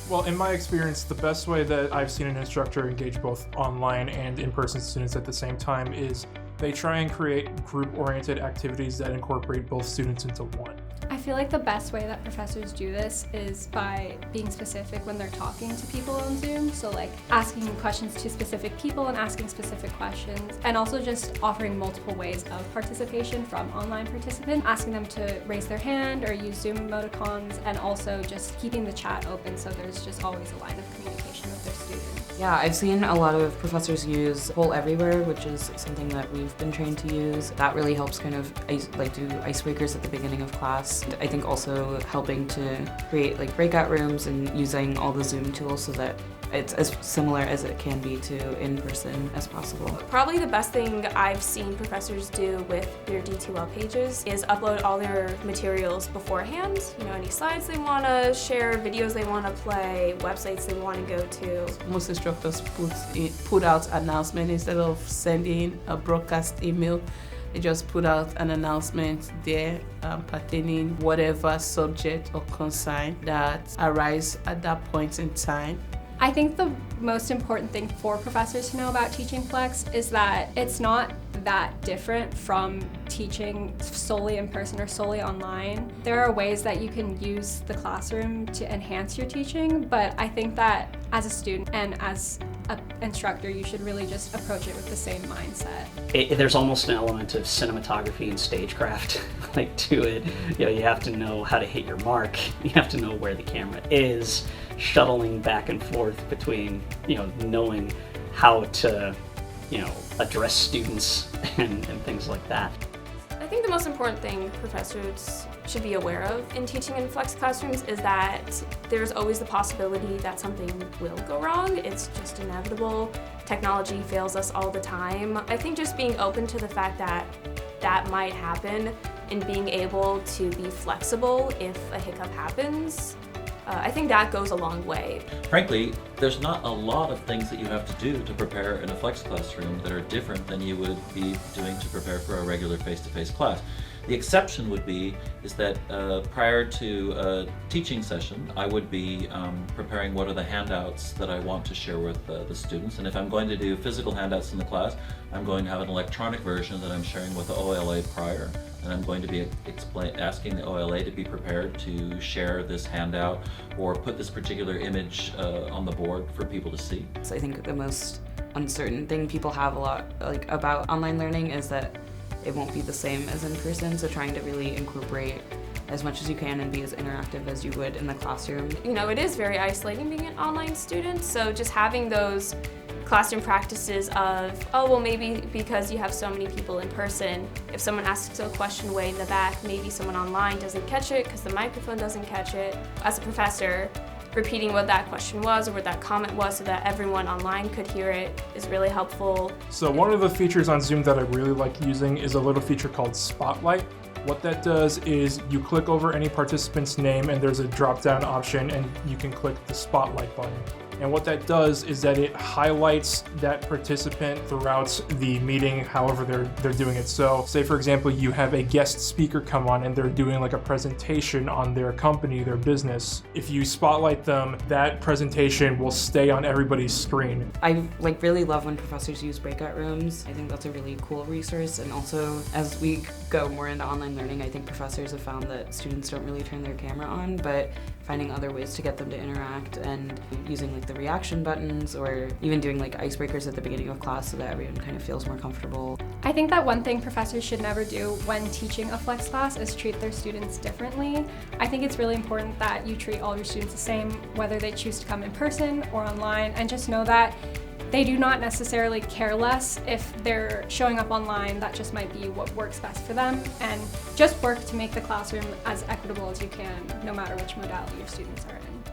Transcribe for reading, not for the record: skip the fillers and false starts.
Well, in my experience, the best way that I've seen an instructor engage both online and in-person students at the same time is they try and create group-oriented activities that incorporate both students into one. I feel like the best way that professors do this is by being specific when they're talking to people on Zoom. So like asking questions to specific people and asking specific questions, and also just offering multiple ways of participation from online participants, asking them to raise their hand or use Zoom emoticons, and also just keeping the chat open so there's just always a line of communication with their students. Yeah, I've seen a lot of professors use Poll Everywhere, which is something that we've been trained to use. That really helps kind of do icebreakers at the beginning of class. And I think also helping to create like breakout rooms and using all the Zoom tools so that it's as similar as it can be to in-person as possible. Probably the best thing I've seen professors do with their D2L pages is upload all their materials beforehand. You know, any slides they want to share, videos they want to play, websites they want to go to. Most instructors put out announcement instead of sending a broadcast email. They just put out an announcement there pertaining whatever subject or concern that arise at that point in time. I think the most important thing for professors to know about Teaching Flex is that it's not that different from teaching solely in person or solely online. There are ways that you can use the classroom to enhance your teaching, but I think that as a student and as an instructor, you should really just approach it with the same mindset. There's almost an element of cinematography and stagecraft like to it. You know, you have to know how to hit your mark. You have to know where the camera is, shuttling back and forth between, you know, knowing how to, you know, address students and things like that. I think the most important thing professors should be aware of in teaching in flex classrooms is that there's always the possibility that something will go wrong. It's just inevitable. Technology fails us all the time. I think just being open to the fact that that might happen and being able to be flexible if a hiccup happens, I think that goes a long way. Frankly, there's not a lot of things that you have to do to prepare in a flex classroom that are different than you would be doing to prepare for a regular face-to-face class. The exception would be is that prior to a teaching session, I would be preparing what are the handouts that I want to share with the students. And if I'm going to do physical handouts in the class, I'm going to have an electronic version that I'm sharing with the OLA prior. And I'm going to be asking the OLA to be prepared to share this handout or put this particular image on the board for people to see. So I think the most uncertain thing people have a lot about online learning is that it won't be the same as in person, so trying to really incorporate as much as you can and be as interactive as you would in the classroom. You know, it is very isolating being an online student, so just having those classroom practices of, oh, well, maybe because you have so many people in person, if someone asks a question way in the back, maybe someone online doesn't catch it because the microphone doesn't catch it. As a professor, repeating what that question was or what that comment was so that everyone online could hear it is really helpful. So one of the features on Zoom that I really like using is a little feature called Spotlight. What that does is you click over any participant's name and there's a drop-down option and you can click the Spotlight button. And what that does is that it highlights that participant throughout the meeting, however they're doing it. So say for example, you have a guest speaker come on and they're doing like a presentation on their company, their business. If you spotlight them, that presentation will stay on everybody's screen. I really love when professors use breakout rooms. I think that's a really cool resource. And also as we go more into online learning, I think professors have found that students don't really turn their camera on, but finding other ways to get them to interact and using the reaction buttons or even doing icebreakers at the beginning of class so that everyone kind of feels more comfortable. I think that one thing professors should never do when teaching a flex class is treat their students differently. I think it's really important that you treat all your students the same, whether they choose to come in person or online, and just know that they do not necessarily care less if they're showing up online. That just might be what works best for them, and just work to make the classroom as equitable as you can, no matter which modality your students are in.